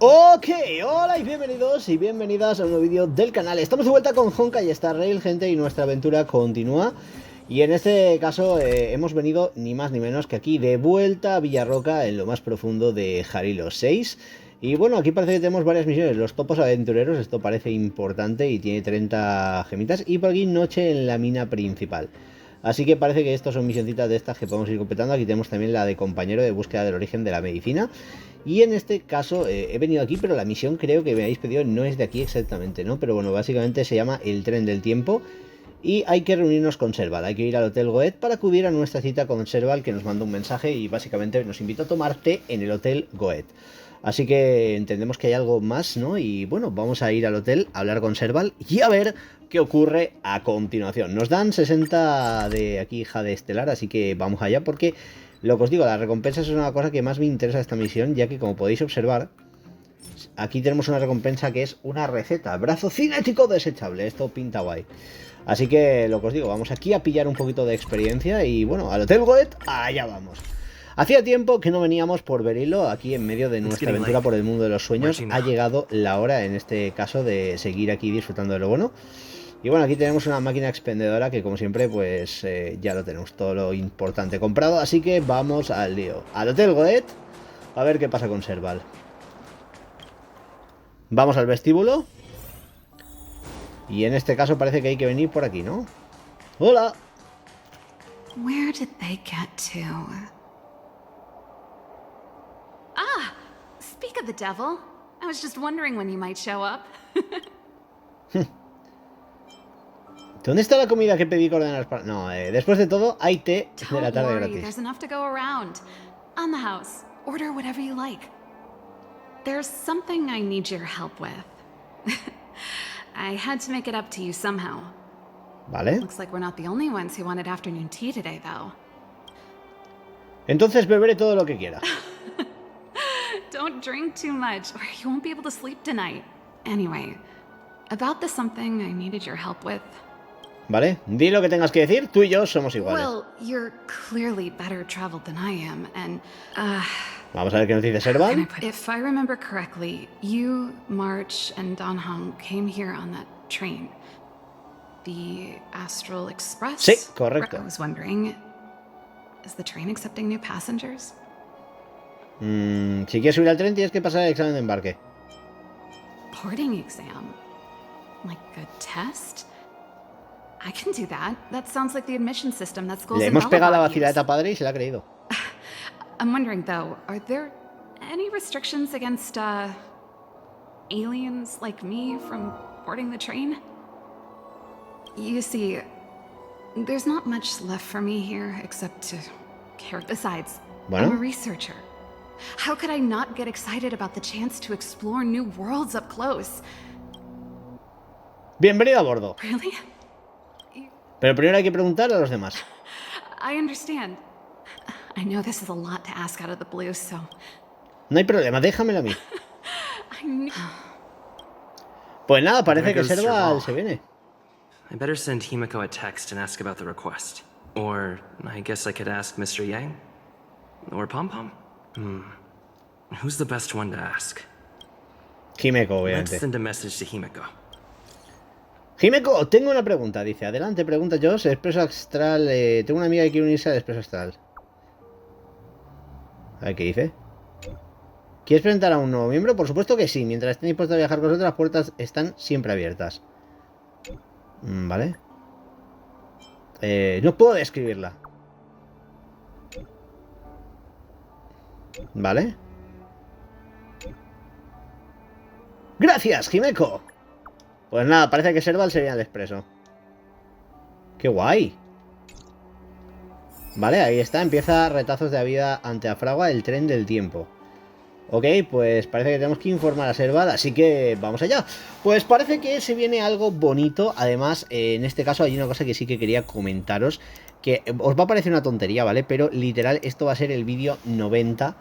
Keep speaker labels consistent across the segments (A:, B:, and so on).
A: Ok, hola y bienvenidos y bienvenidas a un nuevo vídeo del canal. Estamos de vuelta con Honkai Star Rail, gente, y nuestra aventura continúa. Y en este caso hemos venido ni más ni menos que aquí de vuelta a Villarroca, en lo más profundo de Jarilo 6. Y bueno, aquí parece que tenemos varias misiones, los topos aventureros, esto parece importante y tiene 30 gemitas. Y por aquí noche en la mina principal. Así que parece que estos son misioncitas de estas que podemos ir completando. Aquí tenemos también la de compañero de búsqueda del origen de la medicina. Y en este caso he venido aquí, pero la misión creo que me habéis pedido no es de aquí exactamente, ¿no? Pero bueno, básicamente se llama el tren del tiempo. Y hay que reunirnos con Serval, hay que ir al Hotel Goet para acudir a nuestra cita con Serval, que nos manda un mensaje y básicamente nos invita a tomar té en el Hotel Goet. Así que entendemos que hay algo más, ¿no? Y bueno, vamos a ir al hotel, a hablar con Serval y a ver qué ocurre a continuación. Nos dan 60 de aquí Jade Estelar, así que vamos allá porque, lo que os digo, las recompensas es una cosa que más me interesa de esta misión, ya que como podéis observar, aquí tenemos una recompensa que es una receta, brazo cinético desechable, esto pinta guay. Así que lo que os digo, vamos aquí a pillar un poquito de experiencia y bueno, al Hotel Goet, allá vamos. Hacía tiempo que no veníamos por Berilo, aquí en medio de nuestra aventura por el mundo de los sueños. Ha llegado la hora, en este caso, de seguir aquí disfrutando de lo bueno. Y bueno, aquí tenemos una máquina expendedora que, como siempre, pues ya lo tenemos todo lo importante comprado. Así que vamos al lío. Al Hotel Goet, a ver qué pasa con Serval. Vamos al vestíbulo. Y en este caso parece que hay que venir por aquí, ¿no? ¡Hola!
B: Where did they get to? Ah! Speak of the devil. I was just wondering when you might show up.
A: ¿Dónde está la comida que pedí coordenadas para...? No, después de todo, hay té de la tarde gratis.
B: There's enough to go around. On the house. Order whatever you like. There's something I need your help with. I had to make it up to you somehow.
A: Vale.
B: Looks like we're not the only ones who wanted afternoon tea today, though.
A: Entonces beberé todo lo que quiera.
B: Don't drink too much, or you won't be able to sleep tonight. Anyway, about the something I needed your help with.
A: Vale, di lo que tengas que decir, tú y yo somos iguales.
B: Well, you're clearly better traveled than I am, and
A: vamos a ver qué nos dice Serval.
B: If I remember correctly, you, March, and Donham came here on that train. The Astral Express?
A: Sí, correcto.
B: I was wondering, is the train accepting new passengers?
A: Si quieres subir al tren tienes que pasar el examen de embarque.
B: Boarding exam? Like a test? I can do that. That sounds like the admission system that schools
A: Le
B: in
A: hemos pegado la
B: Belobog
A: vacileta
B: use.
A: padre y se la ha creído.
B: I'm wondering though, are there any restrictions against aliens like me from boarding the train? You see, there's not much left for me here except to care. Besides, I'm a researcher. How could I not get excited about the chance to explore new worlds up close?
A: Bienvenido a bordo.
B: Really?
A: Pero primero hay que preguntar a los demás.
B: I understand. I know this is a lot to ask out of the blue, so...
A: No hay problema, déjamelo a mí. Pues nada, parece que Serval se viene.
C: I better send Himiko a text and ask about the request. Or I guess I could ask Mr. Yang? Or Pom Pom? Who's the best one to ask?
A: Himeko,
C: Let's
A: obviamente.
C: send a message to Himiko.
A: Himeko, tengo una pregunta, dice. Adelante, pregunta yo. Expreso Astral. Tengo una amiga que quiere unirse al Expreso Astral. A ver qué dice. ¿Quieres presentar a un nuevo miembro? Por supuesto que sí. Mientras estén dispuestos a viajar con nosotros, las puertas están siempre abiertas. Vale. No puedo describirla. Vale. Gracias, Himeko. Pues nada, parece que Serval se viene al expreso. ¡Qué guay! Vale, ahí está. Empieza retazos de la vida ante Afragua, el tren del tiempo. Ok, pues parece que tenemos que informar a Serval, así que vamos allá. Pues parece que se viene algo bonito. Además, en este caso hay una cosa que sí que quería comentaros, que os va a parecer una tontería, ¿vale? Pero literal, esto va a ser el vídeo 90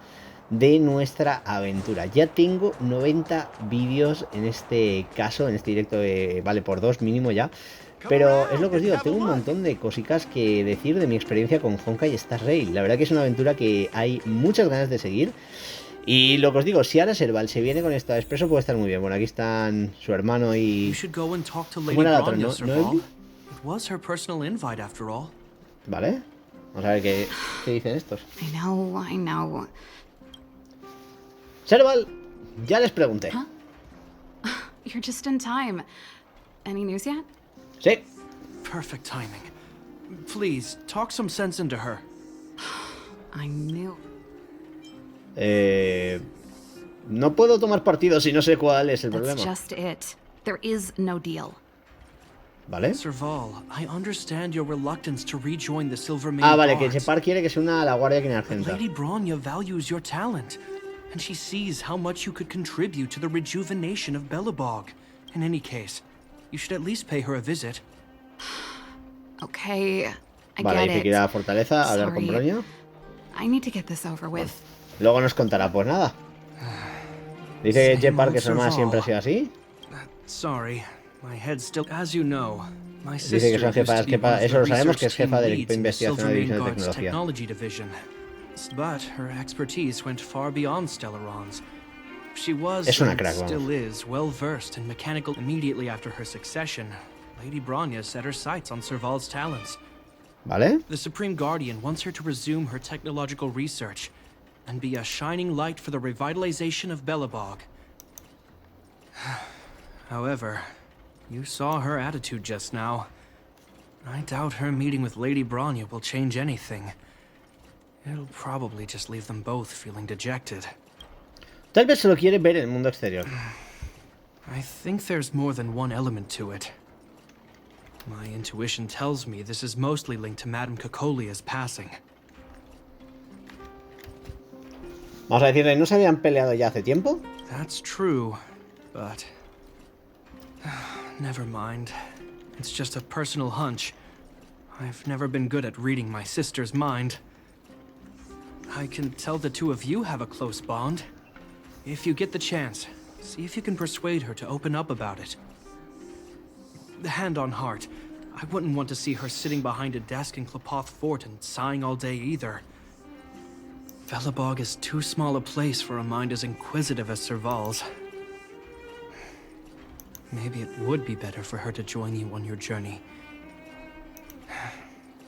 A: de nuestra aventura. Ya tengo 90 vídeos en este caso, en este directo, vale, por 2 mínimo ya. Pero es lo que os digo, tengo un montón de cositas que decir de mi experiencia con Honkai Star Rail. La verdad que es una aventura que hay muchas ganas de seguir. Y lo que os digo, si ahora Serval se viene con esta Expreso puede estar muy bien. Bueno, aquí están su hermano y... ¿Cómo era la otra? ¿No? Vale. Vamos a ver qué dicen estos.
B: I know.
A: Serval, ya les pregunté.
B: Huh? You're just in time. Any news yet?
A: Sí.
D: Perfect timing. Please, talk some sense into her.
B: I knew.
A: No puedo tomar partido si no sé cuál es el problema.
B: That's just it. There is no deal.
A: ¿Vale?
D: Serval, I understand your reluctance to rejoin the Silvermane
A: vale, que
D: Guards.
A: Gepard quiere que se una a la Guardia Argenta.
D: Lady Bronya values your talent, and she sees how much you could contribute to the rejuvenation of Belobog. In any case, you should at least pay her a visit.
B: Okay, I
A: vale,
B: get
A: dice que ir a la fortaleza a hablar con Bronya.
B: I need to get this over with.
A: Luego nos contará, pues nada. Dice Gepard que su hermana siempre ha sido así.
D: Sorry, my head still, as you know, my
A: dice que son jefas, eso lo sabemos, que es jefa del equipo de investigación de la división de
D: tecnología. But her expertise went far beyond Stellarons. She was and still is well versed in mechanical. Immediately after her succession, Lady Bronya set her sights on Serval's talents.
A: Vale.
D: The Supreme Guardian wants her to resume her technological research and be a shining light for the revitalization of Belobog. However, you saw her attitude just now. I doubt her meeting with Lady Bronya will change anything. It'll probably just leave them both feeling dejected.
A: Tal vez solo quiere ver el mundo exterior.
D: I think there's more than one element to it. My intuition tells me this is mostly linked to Madame Cocolia's passing.
A: Vamos a decirle, ¿no se habían peleado ya hace tiempo?
D: That's true, but... never mind. It's just a personal hunch. I've never been good at reading my sister's mind. I can tell the two of you have a close bond. If you get the chance, see if you can persuade her to open up about it. Hand on heart, I wouldn't want to see her sitting behind a desk in Klapoth Fort and sighing all day either. Belobog is too small a place for a mind as inquisitive as Serval's. Maybe it would be better for her to join you on your journey.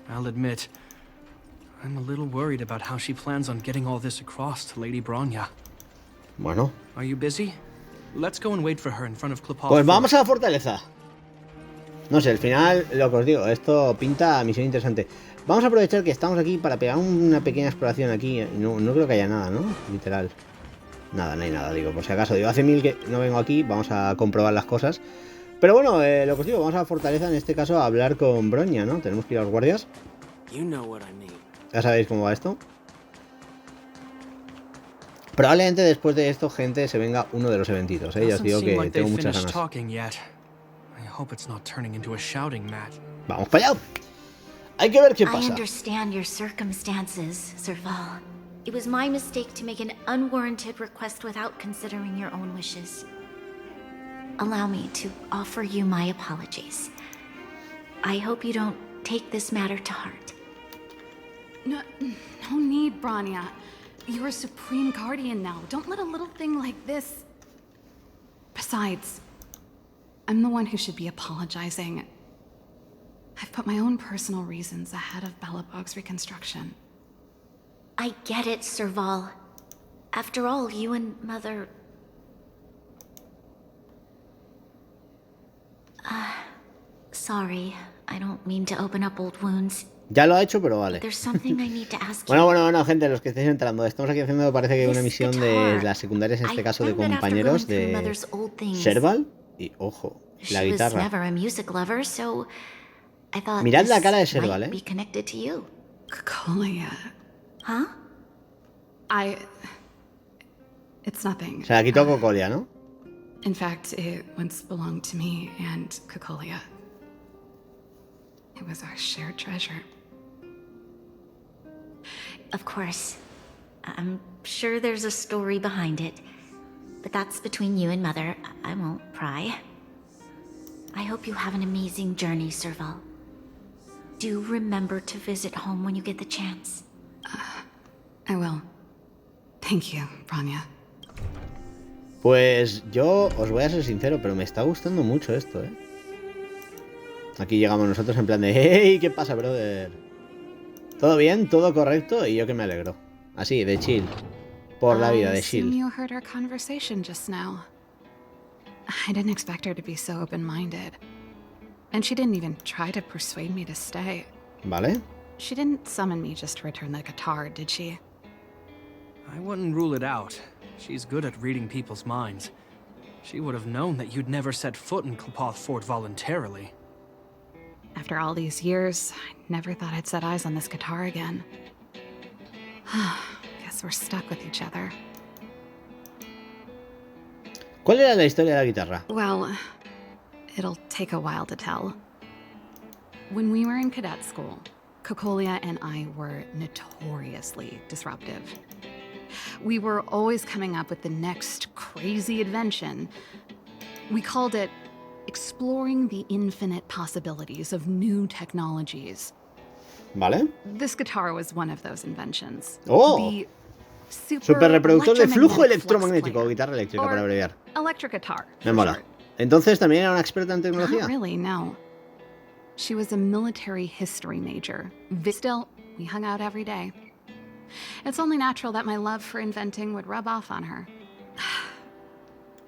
D: I'll admit, I'm a little worried about how she plans on getting all this across to Lady Bronya.
A: Bueno.
D: Are you busy? Let's go and wait for her in front of Klapoth.
A: Pues vamos a la fortaleza. No sé, al final, lo que os digo, esto pinta misión interesante. Vamos a aprovechar que estamos aquí para pegar una pequeña exploración aquí. No creo que haya nada, ¿no? Literal. Nada, no hay nada, digo, por si acaso. Digo, hace 1000 que no vengo aquí, vamos a comprobar las cosas. Pero bueno, lo que os digo, vamos a la fortaleza, en este caso, a hablar con Bronya, ¿no? Tenemos que ir a los guardias. Ya sabéis cómo va esto. Probablemente después de esto, gente, se venga uno de los eventitos, ¿eh? Ya os digo que tengo muchas ganas. Vamos para allá. Hay que ver qué pasa.
E: I understand your circumstances, Serval. It was my mistake to make an unwarranted request without considering your own wishes. Allow me to offer you my apologies. I hope you don't take this matter to heart.
B: No need, Bronya. You're a Supreme Guardian now. Don't let a little thing like this... Besides, I'm the one who should be apologizing. I've put my own personal reasons ahead of Belobog's reconstruction.
E: I get it, Serval. After all, you and Mother... sorry. I don't mean to open up old wounds.
A: Ya lo ha hecho, pero vale.
E: There's something I need to ask you.
A: Bueno, gente, los que estéis entrando, estamos aquí haciendo, parece que una misión de las secundarias, en este caso de compañeros de Serval. Y ojo, la guitarra. Mirad la cara de Serval, ¿eh?
B: Cocolia.
E: Huh?
B: It's nothing.
A: Se la quitó Cocolia, ¿no?
B: In fact, it once belonged to me and Cocolia. It was our shared treasure.
E: Of course. I'm sure there's a story behind it. But that's between you and Mother. I won't pry. I hope you have an amazing journey, Serval. Do remember to visit home when you get the chance.
B: I will. Thank you, Bronya.
A: Pues yo os voy a ser sincero, pero me está gustando mucho esto, ¿eh? Aquí llegamos nosotros en plan de hey, ¿qué pasa, brother? ¿Todo bien? ¿Todo correcto? Y yo que me alegro. Así, de chill. Por la vida, de chill.
B: You heard our conversation just now. I didn't expect her to be so open-minded. And she didn't even try to persuade me to stay.
A: Vale.
B: She didn't summon me just to return the guitar, did she?
D: I wouldn't rule it out. She's good at reading people's minds. She would have known that you'd never set foot in Clopoth Fort voluntarily.
B: After all these years, I never thought I'd set eyes on this guitar again. Guess we're stuck with each other.
A: ¿Cuál era la historia de la guitarra?
B: Well, it'll take a while to tell. When we were in cadet school, Kokolia and I were notoriously disruptive. We were always coming up with the next crazy invention. We called it exploring the infinite possibilities of new technologies.
A: Vale.
B: This guitar was one of those inventions.
A: Oh.
B: The
A: super reproductor de flujo
B: electromagnetic
A: electromagnético,
B: flex
A: guitarra eléctrica
B: player,
A: para abreviar.
B: or electric guitar.
A: Me
B: for
A: mola.
B: short.
A: Entonces también era una experta en tecnología.
B: Not really, no. She was a military history major. Still, we hung out every day. It's only natural that my love for inventing would rub off on her.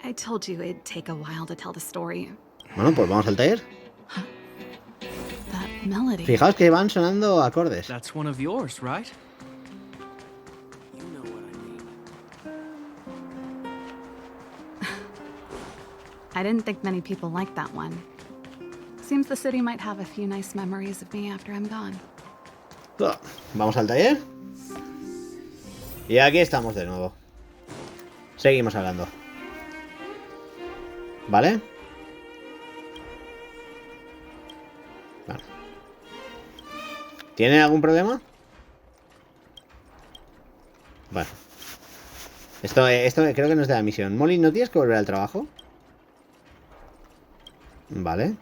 B: I told you it'd take a while to tell the story.
A: Bueno, pues vamos al taller.
B: That melody.
A: Fijaos que van sonando acordes.
D: That's one of yours, right?
C: You know what I mean.
B: I didn't think many people liked that one. Seems the city might have a few nice memories of me after I'm gone.
A: Vamos al taller. Y aquí estamos de nuevo. Seguimos hablando. ¿Vale? Vale. ¿Tiene algún problema? Bueno. Esto creo que no es de la misión. Molly, ¿no tienes que volver al trabajo? Vale.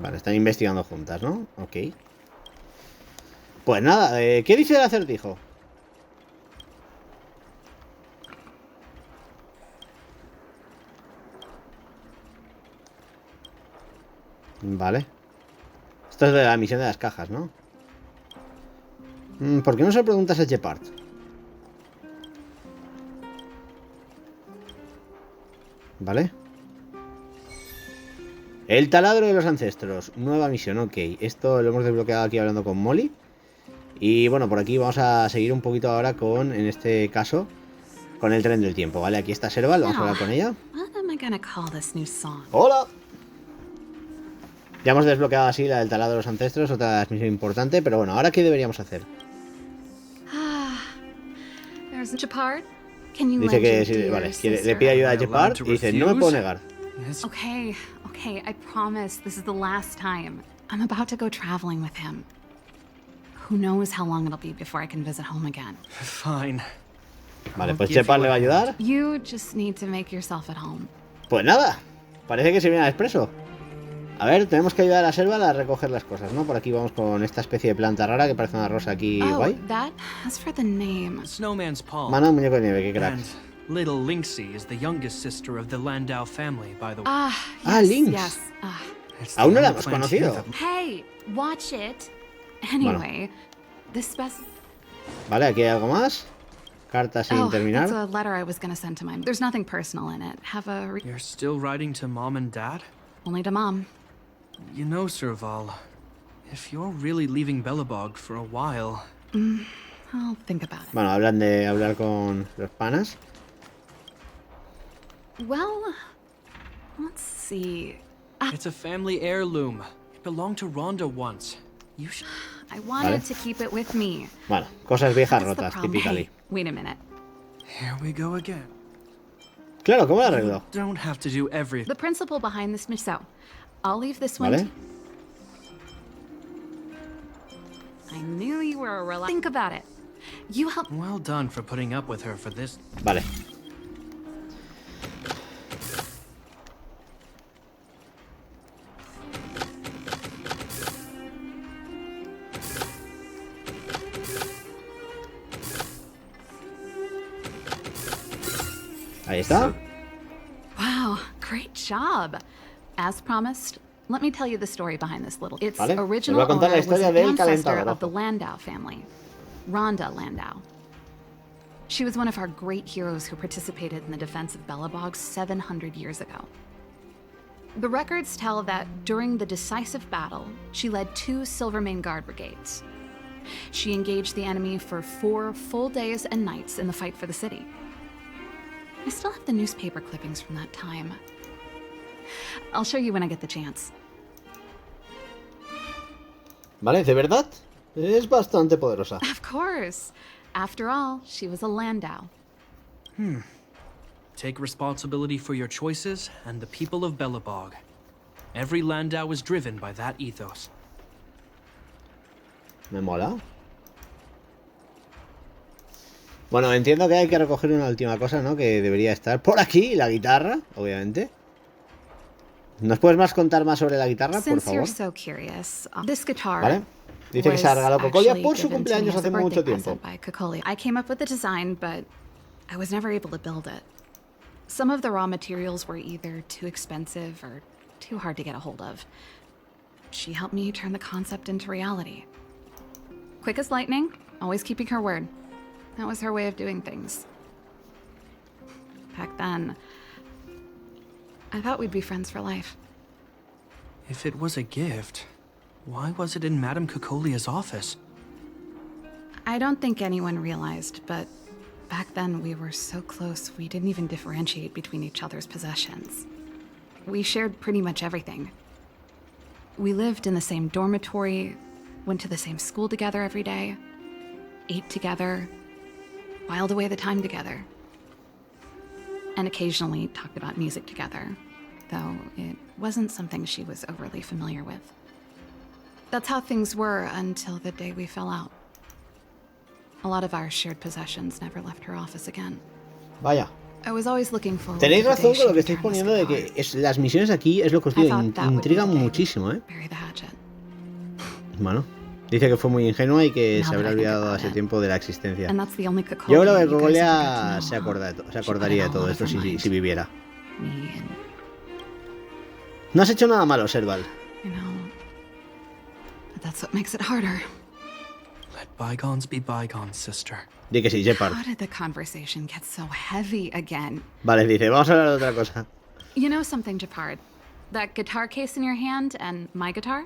A: Vale, están investigando juntas, ¿no? Ok. Pues nada, ¿qué dice el acertijo? Vale. Esto es de la misión de las cajas, ¿no? ¿Por qué no se lo preguntas a Gepard? Vale. El taladro de los ancestros. Nueva misión, ok. Esto lo hemos desbloqueado aquí hablando con Molly. Y bueno, por aquí vamos a seguir un poquito ahora con, en este caso, con el tren del tiempo, ¿vale? Aquí está Serval, vamos a hablar con ella. ¡Hola! Ya hemos desbloqueado así la del taladro de los ancestros, otra misión importante, pero bueno, ¿ahora qué deberíamos hacer? Dice que sí, vale, le pide ayuda a Gepard y dice, no me puedo negar.
B: Okay, I promise this is the last time. I'm about to go traveling with him. Who knows how long it'll be before I can visit home again.
D: Fine.
A: Vale, pues Gepard le va a ayudar.
B: You just need to make yourself at home.
A: Pues nada, parece que se viene al expreso. A ver, tenemos que ayudar a Serval a recoger las cosas, ¿no? Por aquí vamos con esta especie de planta rara que parece una rosa aquí guay.
B: As for the name.
D: Snowman's palm.
A: Mana, muñeco de nieve, qué crack.
D: And little Lynxie is the youngest sister of the Landau family, by the way.
A: Lynx.
B: Yes.
D: It's the
A: Aún no la
D: only
A: hemos
D: plant here
A: conocido.
D: that-
B: Hey, watch it. Anyway, this
A: Vale, aquí hay algo más. Carta sin
B: that's
A: terminar.
B: a letter I was gonna send to my. There's nothing personal in it. Have a
D: You're still writing to Mom and Dad?
B: only to Mom.
D: You know, Serval, if you're really leaving Belobog for a while...
B: I'll think about it.
A: Bueno, hablan de hablar con los panas.
B: Well, let's see.
D: It's a family heirloom. It belonged to Rhonda once. You should...
B: I wanted to keep it with me.
A: Bueno, cosas viejas
B: That's the
A: rotas,
B: problem.
A: típicamente.
B: Hey, wait a minute.
D: Here we go again.
A: Claro, ¿cómo lo arreglo?
D: Don't have to do everything.
B: The principal behind this mission. I'll leave this one.
A: Vale.
B: I knew you were a relax. Think about it. You help.
D: Well done for putting up with her for this.
A: Vale. Ahí está.
B: Wow, great job. As promised, let me tell you the story behind this little. Its
A: Vale,
B: original
A: os voy a contar la
B: owner was
A: historia
B: an
A: del
B: ancestor
A: calentador.
B: of the Landau family, Rhonda Landau. She was one of our great heroes who participated in the defense of Belobog 700 years ago. The records tell that during the decisive battle, she led 2 Silvermane Guard brigades. She engaged the enemy for 4 full days and nights in the fight for the city. I still have the newspaper clippings from that time. I'll show you when I get the chance.
A: Vale, ¿de verdad? Es bastante poderosa.
B: Of course. After all, she was a Landau.
D: Take responsibility for your choices and the people of Belobog. Every Landau is driven by that ethos.
A: Me mola. Bueno, entiendo que hay que recoger una última cosa, ¿no? Que debería estar por aquí, la guitarra, obviamente. ¿Nos puedes contar más sobre la guitarra, por favor?
B: Vale.
A: Dice que se ha regalado Cocolia por su cumpleaños hace mucho tiempo.
B: I came up with the design, but I was never able to build it. Some of the raw materials were either too expensive or too hard to get a hold of. She helped me turn the concept into reality. Quick as lightning, always keeping her word. That was her way of doing things. Back then, I thought we'd be friends for life.
D: If it was a gift, why was it in Madame Cocolia's office?
B: I don't think anyone realized, but back then we were so close we didn't even differentiate between each other's possessions. We shared pretty much everything. We lived in the same dormitory, went to the same school together every day, ate together, whiled away the time together, and occasionally talked about music together, though it wasn't something she was overly familiar with. That's how things were until the day we fell out. A lot of our shared possessions never left her office again.
A: Vaya.
B: I was always looking forward
A: Tenéis
B: to the day
A: razón con lo que
B: she
A: estáis poniendo
B: returned
A: de
B: this
A: que las misiones aquí es lo que os
B: I
A: digo,
B: thought that would be
A: intrigan
B: the day
A: muchísimo,
B: we'd bury the hatchet.
A: Bueno, dice que fue muy ingenua y que
B: Now
A: se
B: that
A: habrá
B: I think
A: olvidado
B: about
A: hace
B: it.
A: tiempo de la existencia.
B: And that's the only
A: Yo creo que
B: you guys
A: Cocolia
B: ever got to
A: se
B: know, huh?
A: se acordaría de
B: She
A: todo
B: put it
A: esto
B: all out of her mind.
A: si viviera.
B: Me and,
A: No has hecho nada malo, Serval.
B: you know, but that's what makes it harder.
D: Let bygones be bygones, sister.
A: Di que sí, Gepard.
B: How did the conversation get so heavy again?
A: Vale, dice, vamos a hablar de otra cosa.
B: You know something, Gepard? That guitar case in your hand and my guitar?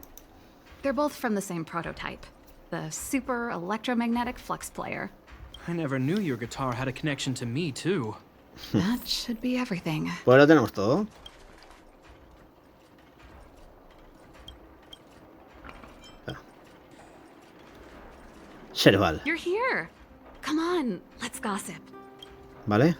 B: They're both from the same prototype. The super electromagnetic flux player.
D: I never knew your guitar had a connection to me, too.
B: That should be everything.
A: Pues lo tenemos todo. Serval.
B: You're here. Come on, let's gossip.
A: Vale.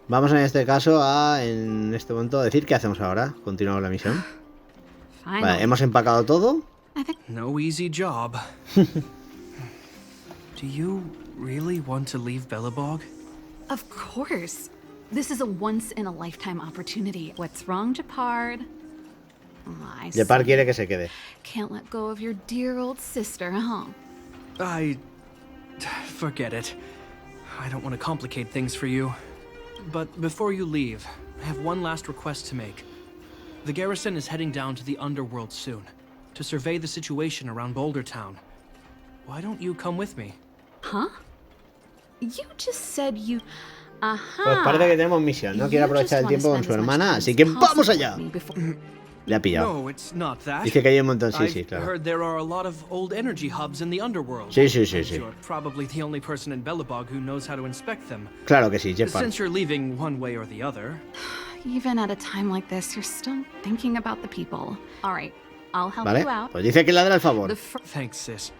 A: Vamos en este caso en este momento a decir qué hacemos ahora. Continuamos la misión.
B: Finally.
A: Vale, hemos empacado todo.
D: No easy job. Do you really want to leave Belobog?
B: Of course. This is a once-in-a-lifetime opportunity. What's wrong, Gepard? Oh, I
A: Gepard
B: see.
A: quiere que se quede.
B: Can't let go of your dear old sister, huh?
D: Forget it. I don't want to complicate things for you. But before you leave, I have one last request to make. The garrison is heading down to the underworld soon, to survey the situation around Boulder Town. Why don't you come with me?
B: Huh? You just said you...
A: Pues parece que tenemos misión. No quiere aprovechar el tiempo con su hermana, así que ¡vamos allá! Le ha pillado.
D: No, it's not that.
A: Dice que hay un montón, sí, sí,
D: I've
A: claro.
D: heard there are a lot of old energy hubs in the underworld.
A: Sí, sí, sí, sí.
D: You're probably the only person in Belobog who knows how to inspect them.
A: Claro que sí, Gepard.
D: Since you're leaving one way or the other.
B: Even at a time like this, you're still thinking about the people. All right, I'll help
A: Vale,
B: you out.
A: pues dice que ladra el favor.
D: Thanks, sis.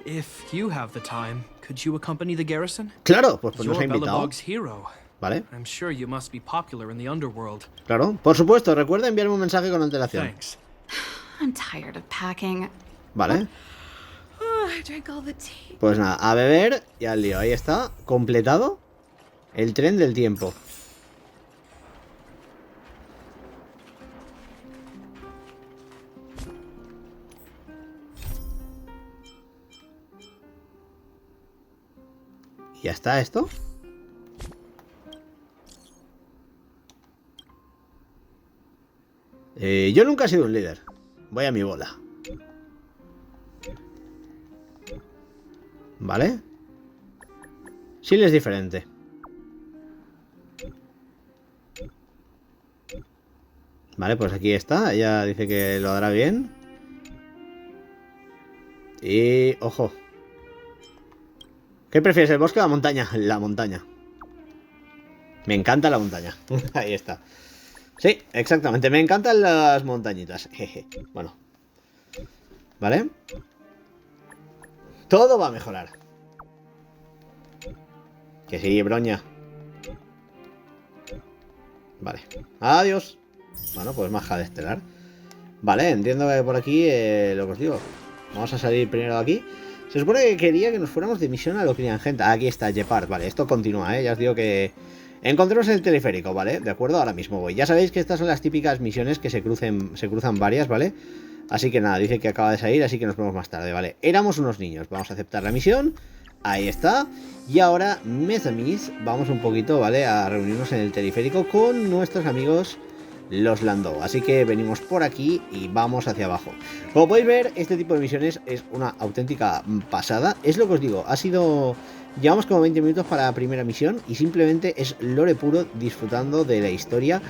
D: If you have the time, could you accompany the garrison?
A: Claro, pues nos
D: You're
A: ha invitado.
D: Belobog's hero.
A: Vale,
D: I'm sure you must be popular in the underworld.
A: claro. Por supuesto, recuerda enviarme un mensaje con antelación.
D: Thanks.
B: I'm tired of packing.
A: Vale,
B: I drank all the tea.
A: pues nada, a beber y al lío. Ahí está, completado el tren del tiempo. ¿Ya está esto? Yo nunca he sido un líder. Voy a mi bola. ¿Vale? Sí, es diferente. Vale, pues aquí está. Ella dice que lo hará bien. Y... ojo. ¿Qué prefieres, el bosque o la montaña? La montaña. Me encanta la montaña. Ahí está. Sí, exactamente. Me encantan las montañitas. Jeje. Bueno. ¿Vale? Todo va a mejorar. Que sí, broña. Vale. Adiós. Bueno, pues maja de estelar. Vale, entiendo que por aquí lo que os digo. Vamos a salir primero de aquí. Se supone que quería que nos fuéramos de misión a lo que gente. Aquí está Gepard. Vale, esto continúa, ya os digo que... Encontremos el teleférico, ¿vale? De acuerdo, ahora mismo voy. Ya sabéis que estas son las típicas misiones que se cruzan varias, ¿vale? Así que nada, dice que acaba de salir, así que nos vemos más tarde, ¿vale? Éramos unos niños, vamos a aceptar la misión. Ahí está. Y ahora, mes a mes, vamos un poquito, ¿vale? A reunirnos en el teleférico con nuestros amigos los Landau. Así que venimos por aquí y vamos hacia abajo. Como podéis ver, este tipo de misiones es una auténtica pasada. Es lo que os digo, ha sido... Llevamos como 20 minutos para la primera misión y simplemente es lore puro disfrutando de la historia.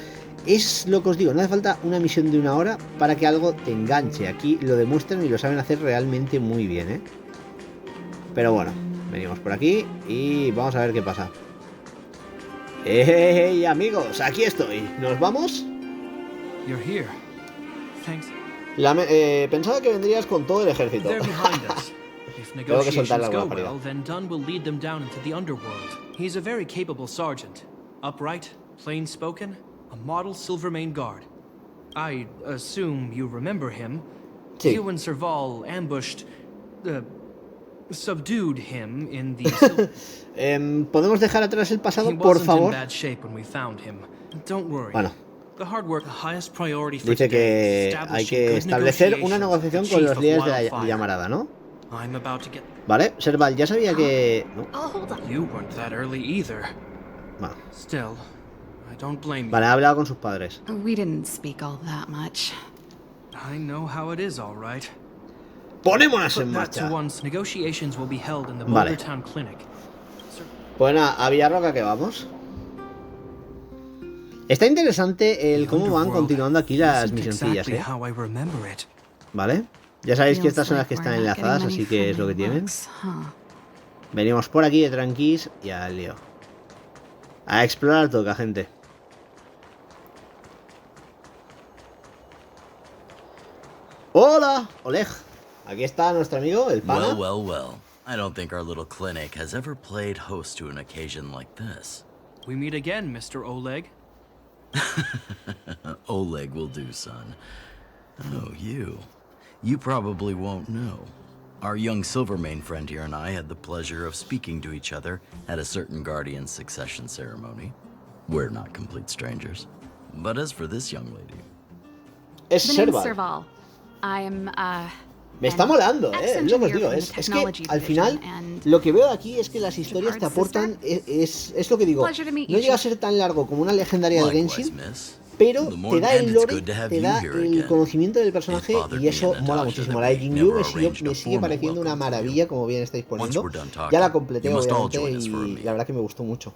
A: Es lo que os digo, no hace falta una misión de 1 hora para que algo te enganche. Aquí lo demuestran y lo saben hacer realmente muy bien, ¿eh? Pero bueno, venimos por aquí y vamos a ver qué pasa. ¡Hey, amigos! Aquí estoy. ¿Nos vamos? Pensaba que vendrías con todo el ejército. Tengo que soltarle alguna partida.
D: Then Dunn will lead them down into the underworld. He's a very capable sergeant. Upright, plain spoken, a model Silvermane guard. I assume you remember him.
A: Sí.
D: You and Serval ambushed, subdued him in the...
A: ¿Podemos dejar atrás el pasado, por favor? Bueno. Dice que hay que establecer una negociación con los líderes de la llamarada, ¿no? Vale, Serval, ya sabía que... ¿no? Bueno. Vale, ha hablado con sus padres. Ponémonos en marcha. Vale. Pues nada, a Villarroca que vamos. Está interesante el cómo van continuando aquí las misioncillas, ¿eh? Vale. Ya sabéis que estas son las que están enlazadas, así que es lo que tienen. Venimos por aquí de tranquis y al lío. A explorar toca, gente. ¡Hola! Oleg. Aquí está nuestro amigo, el pana.
F: Well. I don't think our little clinic has ever played host to an occasion like this.
D: We meet again, Mr. Oleg.
F: Oleg will do, son. Oh, you. You probably won't know. Our young Silvermane friend here and I had the pleasure of speaking to each other at a certain Guardian succession ceremony. We're not complete strangers. But as for this young lady...
A: Es Serval. Me está molando, es lo que os digo. Es que al final lo que veo aquí es que las historias te aportan, es lo que digo, no llega a ser tan largo como una legendaria de Genshin, pero te da el lore, te da el conocimiento del personaje y eso mola muchísimo. La de Jinyu me sigue pareciendo una maravilla, como bien estáis poniendo. Ya la completé obviamente y la verdad que me gustó mucho.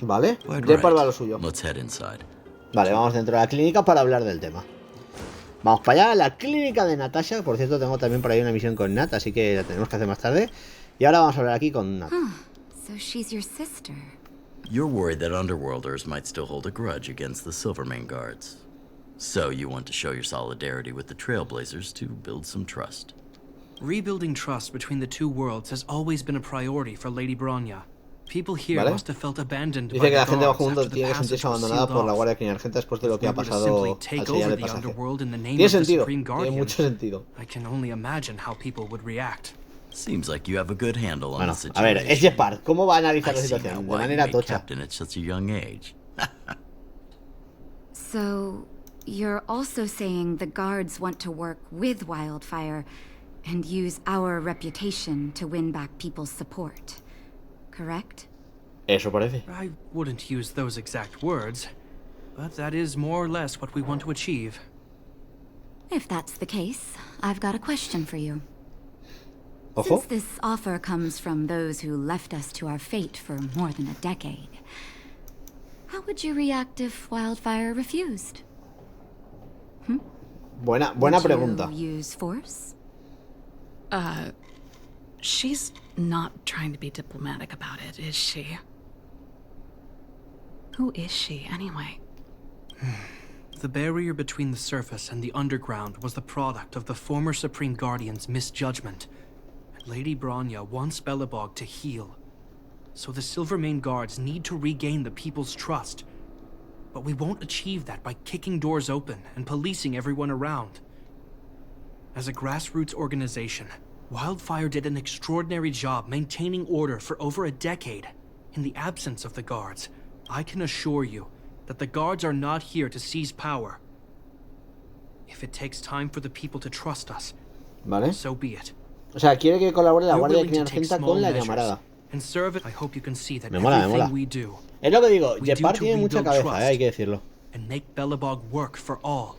A: Vale, Gepard va a lo suyo. Vale, vamos dentro de la clínica para hablar del tema. Vamos para allá, la clínica de Natasha. Por cierto, tengo también por ahí una misión con Nat, así que la tenemos que hacer más tarde. Y ahora vamos a hablar aquí con Nat.
E: So she's your sister.
F: You're worried that Underworlders might still hold a grudge against the Silvermane guards. So you want to show your solidarity with the Trailblazers to build some trust.
D: Rebuilding trust between the two worlds has always been a priority for Lady Bronya. People here must have felt abandoned by the guards after the passage was sealed off.
A: Después de lo que ha pasado
D: al sellar el pasaje.
A: Tiene sentido, tiene mucho sentido.
D: I can only imagine how people would react.
F: Seems like you have a good handle on the situation.
A: A ver, es Gepard, ¿cómo va a analizar la situación? De manera tocha.
F: At such a young age.
E: So, you're also saying the guards want to work with Wildfire
G: and use our reputation to win back people's support. Correct?
A: Eso parece.
D: I wouldn't use those exact words, but that is more or less what we want to achieve.
G: If that's the case, I've got a question for you.
A: Ojo.
G: Since this offer comes from those who left us to our fate for more than a decade, how would you react if Wildfire refused?
A: Buena
G: Would
A: pregunta.
G: you use force?
B: She's not trying to be diplomatic about it, is she? Who is she, anyway?
D: The barrier between the surface and the underground was the product of the former Supreme Guardian's misjudgment. Lady Bronya wants Belobog to heal. So the Silvermane Guards need to regain the people's trust. But we won't achieve that by kicking doors open and policing everyone around. As a grassroots organization, Wildfire did an extraordinary job maintaining order for over a decade. In the absence of the Guards, I can assure you that the Guards are not here to seize power. If it takes time for the people to trust us,
A: Vale.
D: so be it.
A: O sea, quiere que colabore la
D: We're
A: Guardia
D: willing to take
A: Argenta
D: small
A: con la
D: measures
A: llamarada.
D: and serve it. I hope you can see that
A: Me mola, me
D: everything
A: mola.
D: we do
A: Es lo que digo,
D: We do
A: Gepard
D: to
A: tiene mucha
D: rebuild
A: cabeza,
D: trust.
A: hay que decirlo.
D: and make Belobog work for all.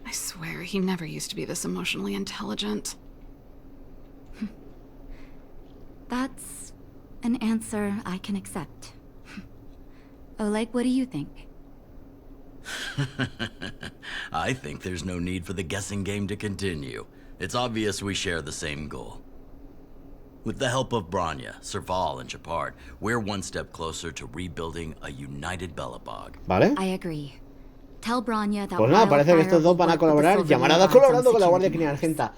B: I swear, he never used to be this emotionally intelligent.
G: That's an answer I can accept. Oleg, what do you think?
F: I think there's no need for the guessing game to continue. It's obvious we share the same goal. With the help of Bronya, Serval, and Gepard, we're one step closer to rebuilding a united Belobog.
A: ¿Vale?
G: I agree. Tell Bronya that
A: Pues nada, parece que estos dos van a colaborar. Llamarada colaborando con la Guardia Argenta.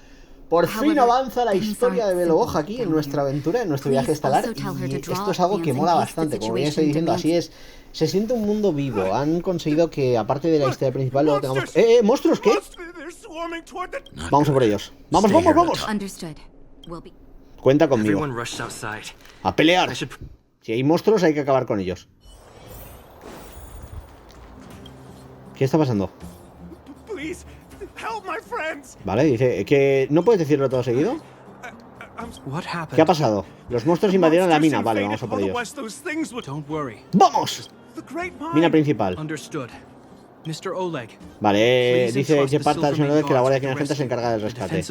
A: Por fin avanza la historia de Belobog aquí en nuestra aventura, en nuestro viaje estelar. Y esto es algo que mola bastante. Como ya estoy diciendo, así es. Se siente un mundo vivo. Han conseguido que, aparte de la historia principal, luego tengamos... ¿Monstruos qué? Vamos a por ellos. ¡Vamos, vamos, vamos! Cuenta conmigo. A pelear. Si hay monstruos, hay que acabar con ellos. ¿Qué está pasando? Vale, dice que... ¿No puedes decirlo todo seguido? ¿Qué ha pasado? Los monstruos invadieron la mina. Vale, vamos a por ellos. ¡Vamos! Mina principal. Vale, dice Gepard al señor que la Guardia Argenta se encarga del rescate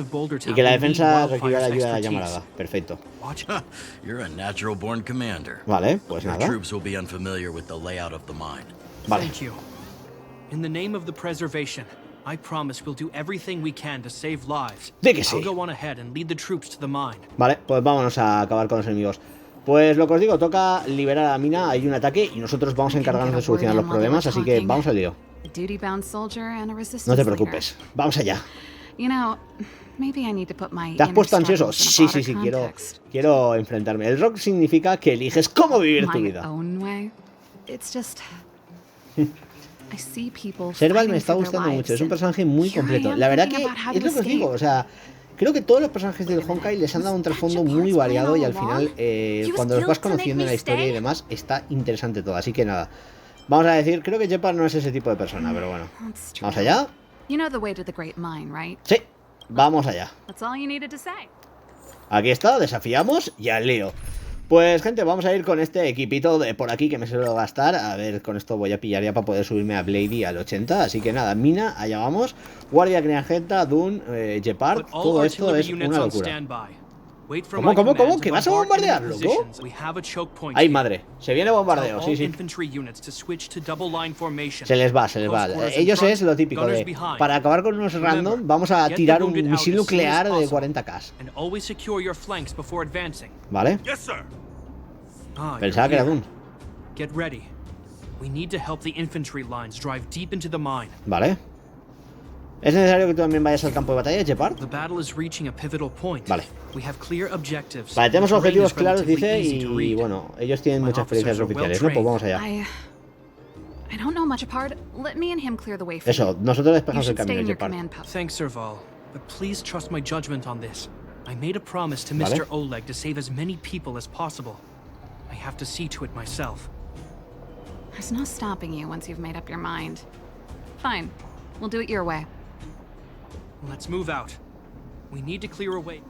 A: y que la defensa requiere la ayuda de la llamarada. Perfecto. Vale, pues nada. Vale.
D: In the name of the preservation, I promise we'll do everything we can to save lives.
A: De que sí.
D: I'll go on ahead and lead the troops to the mine.
A: Vale, pues vámonos a acabar con los enemigos. Pues lo que os digo, toca liberar a la mina, hay un ataque y nosotros vamos a encargarnos de solucionar los problemas, así que vamos al lío. No te preocupes, vamos allá. ¿Te has puesto ansioso? Sí, sí, sí, quiero enfrentarme. El rock significa que eliges cómo vivir tu vida. Serval me está gustando mucho, es un personaje muy completo. La verdad que es lo que os digo, o sea, creo que todos los personajes del Honkai les han dado un trasfondo muy variado y al final, cuando los vas conociendo en la historia y demás, está interesante todo. Así que nada, vamos a decir, creo que Gepard no es ese tipo de persona, pero bueno. ¿Vamos allá? Sí, vamos allá. Aquí está, desafiamos y al lío. Pues gente, vamos a ir con este equipito de por aquí que me suelo gastar. A ver, con esto voy a pillar ya para poder subirme a Blady al 80. Así que nada, mina, allá vamos. Guardia Argenta, Dune, Gepard. Todo esto es una locura. ¿Cómo? ¿Que vas a bombardear, loco? ¡Ay, madre! Se viene bombardeo, sí, sí. Se les va. Ellos es lo típico de... Para acabar con unos random, vamos a tirar un misil nuclear de 40k. ¿Vale? Pensaba que era Dune. Vale. ¿Es necesario que tú también vayas al campo de batalla, Gepard? Vale. Vale, tenemos objetivos claros, dice, y bueno, ellos tienen muchas experiencias oficiales, ¿no? Pues vamos allá. Eso, nosotros despejamos el camino, Gepard.
D: Thanks, Serval, but please trust my judgment on this. I made a promise to Mr. Oleg to save as many people as possible. I have to see to it myself.
B: There's no stopping you once you've made up your mind. Fine. We'll do it your way.
D: Let's move out. We need to clear a way.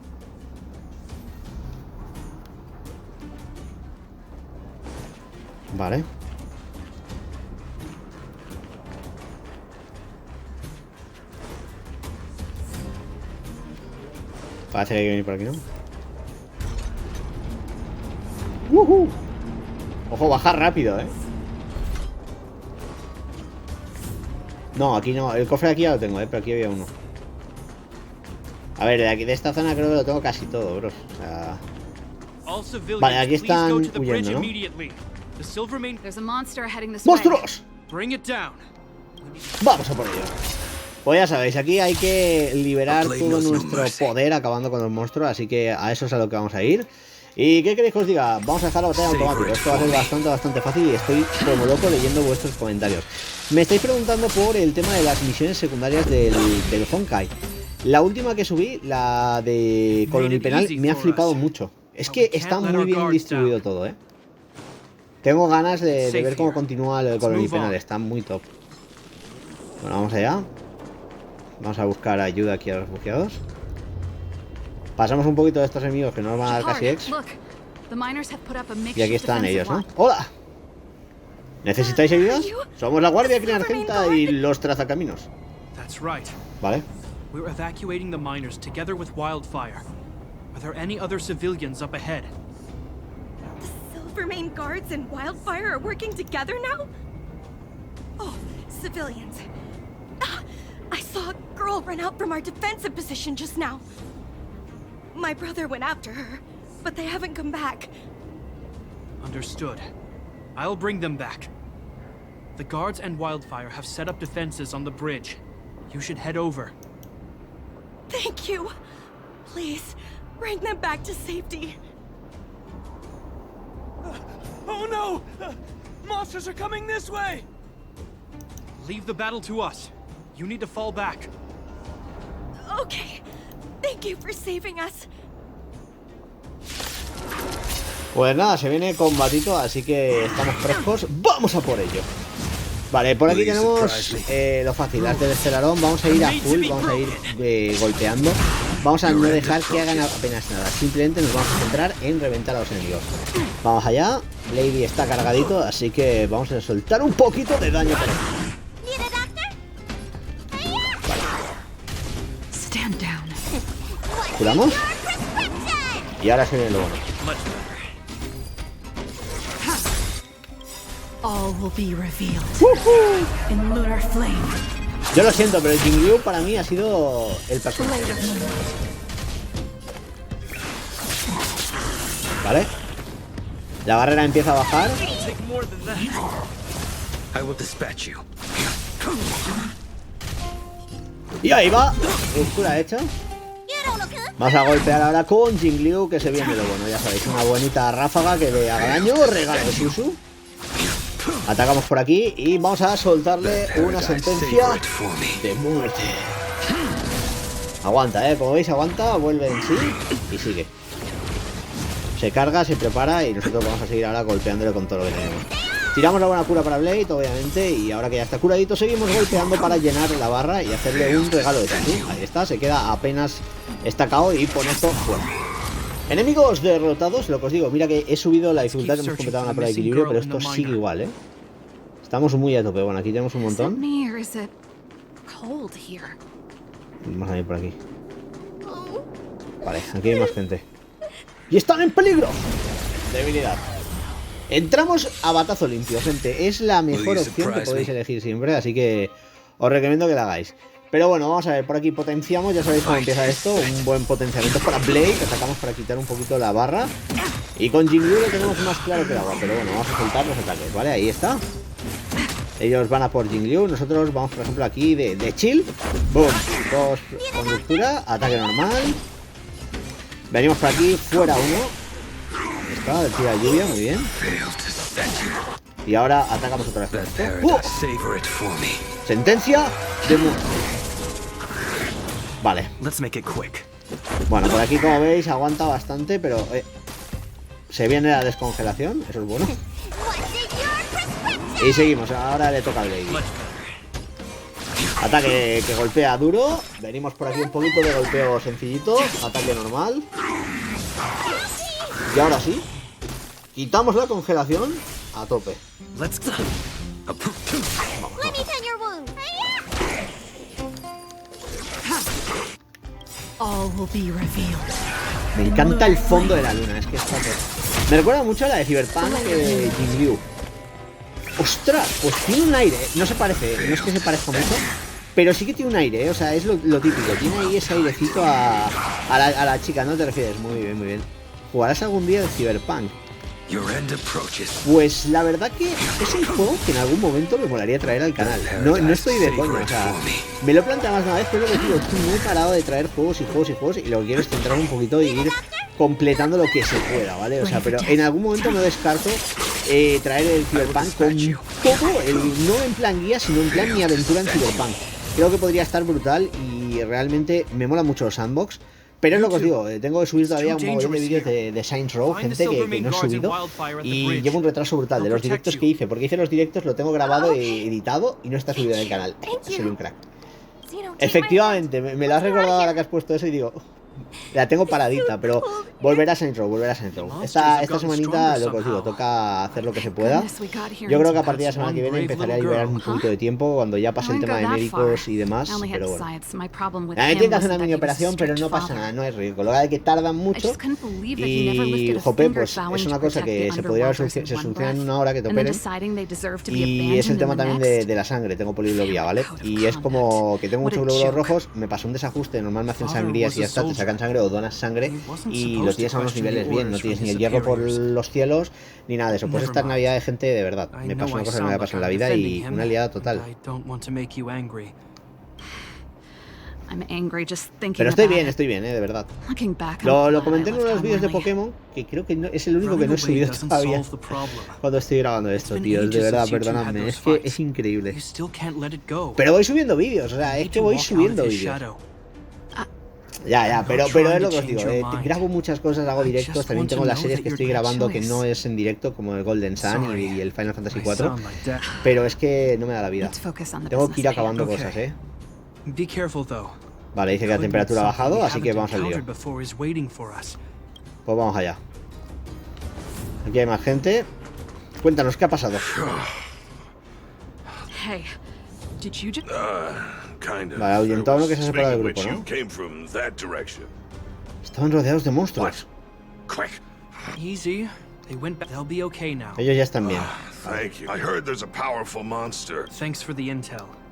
A: Vale. Parece que hay que venir por aquí, ¿no? Ojo, bajar rápido, ¿eh? No, aquí no. El cofre de aquí ya lo tengo, ¿eh? Pero aquí había uno. A ver, de aquí, de esta zona creo que lo tengo casi todo, bros. O sea... Vale, aquí están huyendo, ¿no? ¡Monstruos! Vamos a por ello. Pues ya sabéis, aquí hay que liberar todo nuestro poder acabando con los monstruos. Así que a eso es a lo que vamos a ir. ¿Y qué queréis que os diga? Vamos a dejar la batalla automática. Esto va a ser bastante fácil y estoy como loco leyendo vuestros comentarios. Me estáis preguntando por el tema de las misiones secundarias del Honkai. La última que subí, la de Colonipenal, me ha flipado mucho. Es que está muy bien distribuido todo, ¿eh? Tengo ganas de ver cómo continúa el Colonipenal. Está muy top. Bueno, vamos allá. Vamos a buscar ayuda aquí a los refugiados. Pasamos un poquito de estos enemigos que no nos van a dar casi ex. Y aquí están ellos, ¿no? ¡Hola! ¿Necesitáis ayuda? Somos la Guardia Argenta y los trazacaminos. Vale.
D: We're evacuating the miners together with Wildfire. Are there any other civilians up ahead?
H: The Silvermane guards and Wildfire are working together now? Oh, civilians. I saw a girl run out from our defensive position just now. My brother went after her, but they haven't come back.
D: Understood. I'll bring them back. The guards and Wildfire have set up defenses on the bridge. You should head over.
H: Thank you. Please, bring them back to safety.
D: Oh no! Monsters are coming this way! Leave the battle to us. You need to fall back.
H: Okay. Thank you for saving us.
A: Pues nada, se viene combatito, así que estamos frescos. ¡Vamos a por ello! Vale, por aquí tenemos lo fácil, las del estelarón. Vamos a ir a full, vamos a ir golpeando. Vamos a no dejar que hagan apenas nada. Simplemente nos vamos a centrar en reventar a los enemigos. Vamos allá. Lady está cargadito, así que vamos a soltar un poquito de daño por aquí. Curamos. Y ahora se viene lo bueno. Yo lo siento, pero el Jingliu para mí ha sido el personaje. Vale. La barrera empieza a bajar. Y ahí va. Oscura hecha. Vamos a golpear ahora con Jingliu, que se viene lo bueno, ya sabéis, una bonita ráfaga que le haga daño, regalo de Susu. Atacamos por aquí y vamos a soltarle una sentencia de muerte. Aguanta, como veis, aguanta, vuelve en sí y sigue. Se carga, se prepara y nosotros vamos a seguir ahora golpeándole con todo lo que tenemos. Tiramos la buena cura para Blade, obviamente, y ahora que ya está curadito, seguimos golpeando para llenar la barra y hacerle un regalo de Susu. Ahí está, se queda apenas estacado y pone esto fuera. Enemigos derrotados, lo que os digo, mira que he subido la dificultad, hemos completado una prueba de equilibrio, pero esto sigue igual, ¿eh? Estamos muy a tope. Bueno, aquí tenemos un montón. Vamos a ir por aquí. Vale, aquí hay más gente. ¡Y están en peligro! Debilidad. Entramos a batazo limpio, gente. Es la mejor opción que podéis elegir siempre, así que os recomiendo que la hagáis. Pero bueno, vamos a ver, por aquí potenciamos, ya sabéis cómo empieza esto. Un buen potenciamiento para Blade, que atacamos para quitar un poquito la barra. Y con Jingliu lo tenemos más claro que el agua, pero bueno, vamos a soltar los ataques, ¿vale? Ahí está. Ellos van a por Jingliu, nosotros vamos por ejemplo aquí de chill. Boom, dos con ruptura, ataque normal. Venimos por aquí, fuera uno. Ahí está, tira lluvia, muy bien. Y ahora atacamos otra vez. Sentencia de muerte. Vale. Bueno, por aquí como veis aguanta bastante, pero se viene la descongelación, eso es bueno. Y seguimos, ahora le toca al Baby. Ataque que golpea duro. Venimos por aquí un poquito de golpeo sencillito. Ataque normal. Y ahora sí, quitamos la congelación a tope. Me encanta el fondo de la luna, es que está todo. Me recuerda mucho a la de Cyberpunk de Jinryu. ¡Ostras! Pues tiene un aire, no se parece, no es que se parezca mucho, pero sí que tiene un aire, o sea, es lo típico. Tiene ahí ese airecito a la chica, ¿no te refieres? Muy bien, muy bien. ¿Jugarás algún día de Cyberpunk? Pues la verdad que es un juego que en algún momento me molaría traer al canal. No estoy de coña, o sea, me lo he planteado más de una vez, pero lo que digo, estoy muy parado de traer juegos y lo que quiero es centrar un poquito y ir completando lo que se pueda, ¿vale? O sea, pero en algún momento no descarto traer el Cyberpunk con todo, no en plan guía, sino en plan mi aventura en Cyberpunk. Creo que podría estar brutal y realmente me mola mucho los sandbox. Pero es lo que os digo, tengo que subir todavía un montón de vídeos de Saints Row, gente que no he subido, y llevo un retraso brutal de los directos que hice, porque hice los directos, lo tengo grabado y editado y no está subido en el canal. Soy un crack. Efectivamente, me lo has recordado ahora que has puesto eso y digo, la tengo paradita, pero volverá a Saints Row, Esta semanita, lo que os digo, toca hacer lo que se pueda. Yo creo que a partir de la semana que viene empezaré a liberar un poquito de tiempo cuando ya pase el tema de médicos y demás, pero bueno. Tiene que hacer una mini operación, pero no pasa nada, no es riesgo. Lo que hay que tardan mucho y, jope, pues es una cosa que se soluciona en una hora que te operen. Y es el tema también de la sangre, tengo poliglobia, ¿vale? Y es como que tengo muchos glóbulos rojos, me pasó un desajuste, normal me hacen sangrías y ya está, te sacan sangre o donas sangre y lo tienes a unos niveles bien, no tienes ni el hierro por los cielos ni nada de eso. Pues esta es Navidad de gente de verdad. Me pasó una cosa que no me había pasado en la vida y una liada total. Pero estoy bien, de verdad. Lo comenté en uno de los vídeos de Pokémon, que creo que es el único que no he subido todavía cuando estoy grabando esto, tío. De verdad, perdonadme, es que es increíble. Pero voy subiendo vídeos, o sea, es que voy subiendo vídeos. Ya, pero es lo que os digo, grabo muchas cosas, hago directos, también tengo las series que estoy grabando que no es en directo, como el Golden Sun y el Final Fantasy 4, pero es que no me da la vida. Tengo que ir acabando cosas, Vale, dice que la temperatura ha bajado, así que vamos al lío. Pues vamos allá. Aquí hay más gente. Cuéntanos, ¿qué ha pasado? Vale, ahuyentado uno que se ha separado del grupo, ¿no? Estaban rodeados de monstruos. Ellos ya están bien.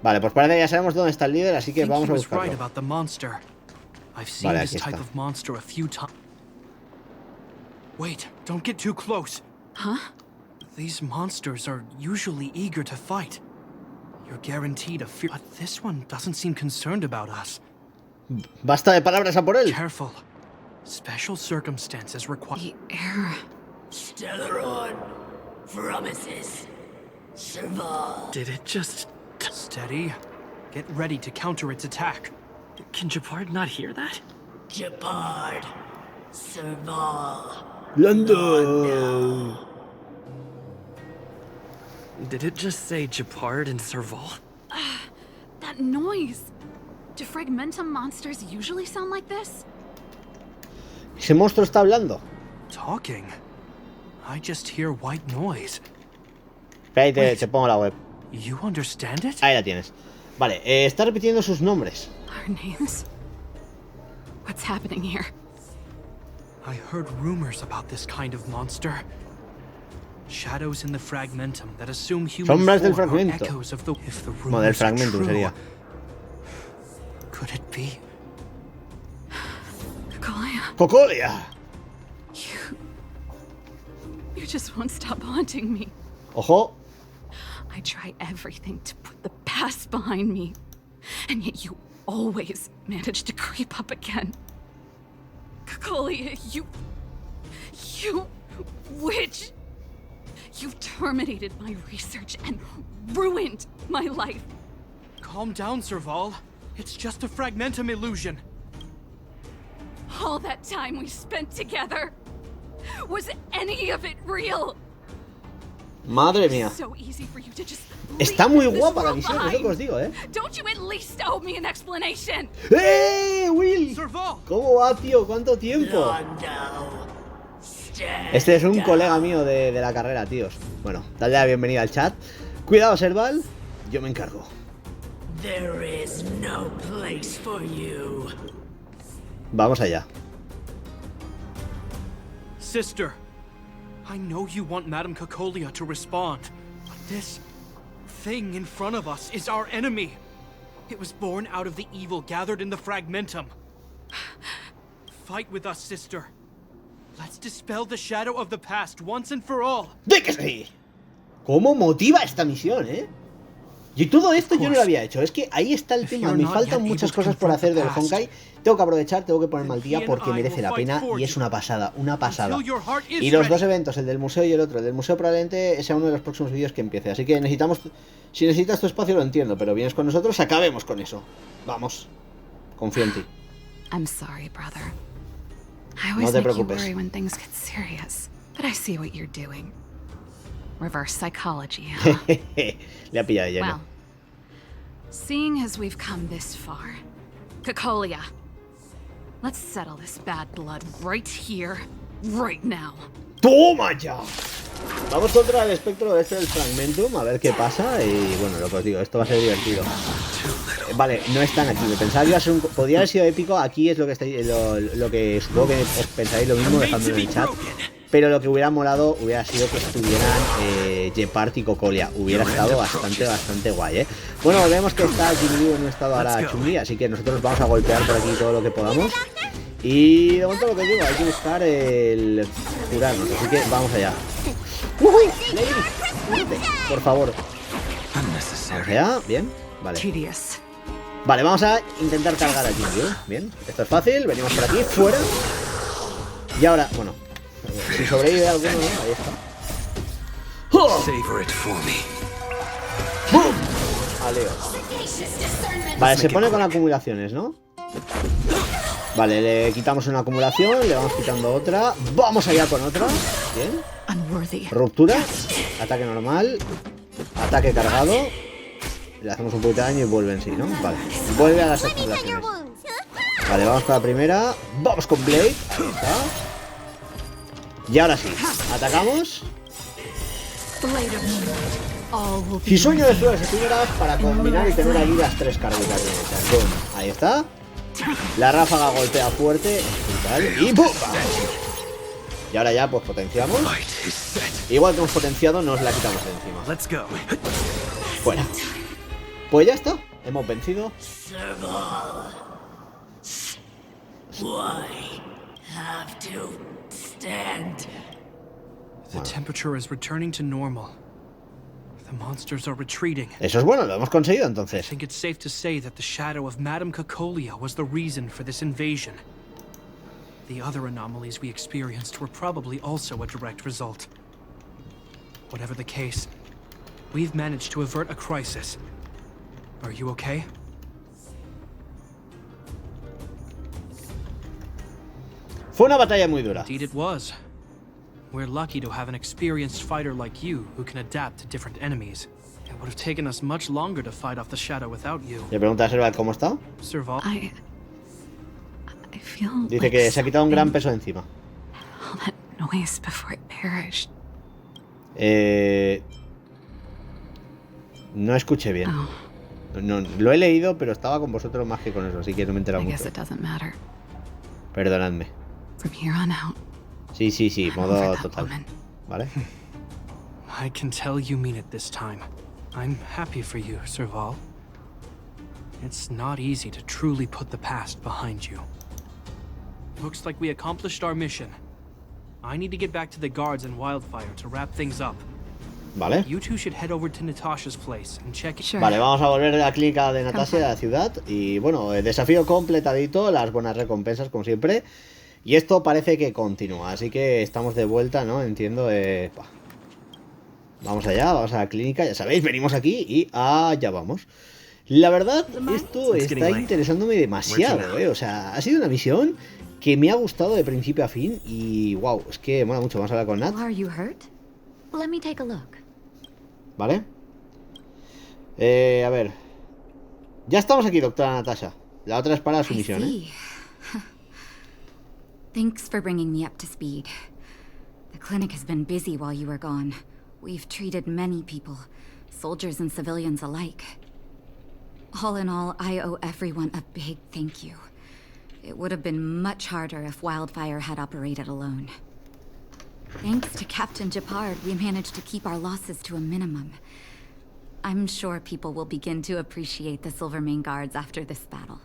A: Vale, pues parece que ya sabemos dónde está el líder, así que vamos a buscarlo. Vale, aquí está.
D: Wait, don't get too close.
B: Huh?
D: These monsters are usually eager to fight. You're guaranteed a fear, but this one doesn't seem concerned about us.
A: Basta de palabras a por él.
D: Careful. Special circumstances require.
B: The air.
I: Stellaron promises. Serval.
C: Did it just...
D: Steady. Get ready to counter its attack.
C: Can Gepard not hear that?
I: Gepard. Serval.
A: London.
C: Did it just say Gepard and Serval?
B: That noise. Do fragmentum monsters usually sound like this?
A: Ese monstruo está hablando.
D: Talking? I just hear white noise.
A: Ahí te pongo la web.
D: You understand it?
A: Ahí la tienes. Vale, está repitiendo sus nombres.
B: Our names? What's happening here?
D: I heard rumors about this kind of monster. Shadows in the fragmentum that assume human
A: Sombras del
D: form are
A: fragmento.
D: echoes of the... If the
A: No, del
D: rumors are
A: fragmentum
D: true,
A: sería.
D: could it be?
A: ¡Cocolia!
B: You just won't stop haunting me.
A: Ojo.
B: I try everything to put the past behind me, and yet you always manage to creep up again. Cocolia, you witch! You've terminated my research and ruined my life.
D: Calm down, Serval. It's just a fragmentum illusion.
B: All that time we spent together, was any of it real?
A: Madre mía. Está muy guapa la misión, es lo que os digo, Will! ¿Cómo va, tío? ¿Cuánto tiempo? Este es un colega mío de la carrera, tíos. Bueno, dale la bienvenida al chat. Cuidado, Serval. Yo me encargo. Vamos allá.
D: Sister, I know you want Madame Cocolia to respond, but this thing in front of us is our enemy. It was born out of the evil gathered in the fragmentum. Fight with us, sister. Let's dispel the shadow of the past once and for all.
A: ¡De que sí! ¿Cómo motiva esta misión, Y todo esto yo no lo había hecho. Es que ahí está el tema. Me faltan muchas cosas por hacer del Honkai. Tengo que aprovechar, tengo que ponerme al día porque merece la pena y es una pasada, una pasada. Y los dos eventos, el del museo y el otro. El del museo probablemente sea uno de los próximos vídeos que empiece. Así que necesitamos... Si necesitas tu espacio lo entiendo, pero vienes con nosotros, acabemos con eso. Vamos. Confío en ti. No te preocupes.
B: Reverse psychology,
A: Le ha pillado de lleno.
B: Well, seeing as we've come this far, Cocolia, let's settle this bad blood right here, right now.
A: ¡Toma ya! Vamos contra el espectro este del fragmentum, a ver qué pasa. Y bueno, lo que os digo, esto va a ser divertido. Vale, no están aquí. Me pensaba que iba a ser podría haber sido épico. Aquí es lo que estáis, lo que supongo que os pensaréis lo mismo, dejadmelo en el chat. Pero lo que hubiera molado hubiera sido que estuvieran Gepard y Cocolia. Hubiera estado bastante guay, Bueno, vemos que está Jimmy en un estado ahora chungui, así que nosotros vamos a golpear por aquí todo lo que podamos. Y de momento lo que digo, hay que buscar el curarnos, así que vamos allá. Por favor. Vamos allá, bien, vale. Vale, vamos a intentar cargar a Jimmy, bien. Esto es fácil, venimos por aquí, fuera. Y ahora, bueno, si sobrevive alguno, ¿no? Ahí está. ¡Bum! Aleo. Vale, se pone con acumulaciones, ¿no? Vale, le quitamos una acumulación, le vamos quitando otra. Vamos allá con otra. Bien. Ruptura. Ataque normal. Ataque cargado. Le hacemos un poquito de daño y vuelve en sí, ¿no? Vale. Vuelve a las acumulaciones. Vale, vamos con la primera. Vamos con Blade. Ahí está. Y ahora sí, atacamos. Y sueño de flores efímeras para combinar y tener aquí las tres carguitas. Ahí está. La ráfaga golpea fuerte y ¡pum! Y ahora ya pues potenciamos. Igual que hemos potenciado, nos la quitamos de encima. Fuera. Pues ya está, hemos vencido.
D: The temperature is returning to normal. The monsters are retreating.
A: Eso es bueno, lo hemos conseguido entonces.
D: I think it's safe to say that the shadow of Madame Cocolia was the reason for this invasion. The other anomalies we experienced were probably also a direct result. Whatever the case, we've managed to avert a crisis. Are you okay?
A: Fue una batalla muy dura.
D: Indeed it was. We're lucky to have an experienced fighter like you who can adapt to different enemies. It would have taken us much longer to fight off the shadow without you.
A: Le pregunta a Serval cómo está.
D: Serval.
B: I feel
A: Dice que se ha quitado un gran peso de encima.
B: All that noise before it perished.
A: No escuché bien.
B: Oh.
A: No, lo he leído, pero estaba con vosotros más que con eso, así que no me he enterado mucho. Perdonadme. Sí, modo total. ¿Vale?
D: I can tell you mean it this time. I'm happy for you, Serval. It's not easy to truly put the past behind you. Looks like we accomplished our mission. I need to get back to the guards and Wildfire to wrap things up.
A: Vale.
D: You two should head over to Natasha's place and check it.
A: Vale, vamos a volver a la clínica de Natasha de la ciudad. Y bueno, el desafío completadito, las buenas recompensas como siempre. Y esto parece que continúa, así que estamos de vuelta, ¿no? Entiendo. Vamos allá, vamos a la clínica, ya sabéis, venimos aquí y allá vamos. La verdad, esto está interesándome demasiado, O sea, ha sido una misión que me ha gustado de principio a fin y wow, es que mola mucho. Vamos a hablar con Nat. ¿vale? A ver. Ya estamos aquí, doctora Natasha. La otra es para su misión, ¿eh?
G: Thanks for bringing me up to speed. The clinic has been busy while you were gone. We've treated many people, soldiers and civilians alike. All in all, I owe everyone a big thank you. It would have been much harder if Wildfire had operated alone. Thanks to Captain Gepard, we managed to keep our losses to a minimum. I'm sure people will begin to appreciate the Silvermane Guards after this battle.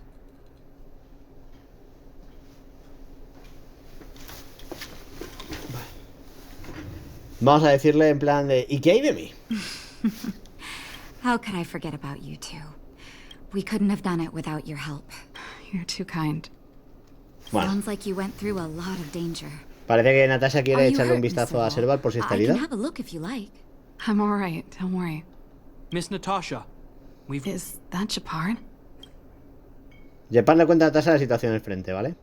A: Vamos a decirle en plan de ¿y qué hay de mí?
G: How could I forget about you two? We couldn't have done it without your help.
B: You're too kind.
A: Bueno.
G: Sounds like you went through a lot of danger.
A: Parece que Natasha quiere echarle un vistazo a Serval por si está herida.
G: I can have a look if you like.
B: I'm all right. Don't worry.
D: Miss Natasha, we've...
B: Is that Gepard?
A: Gepard le cuenta a Natasha la situación enfrente, ¿vale?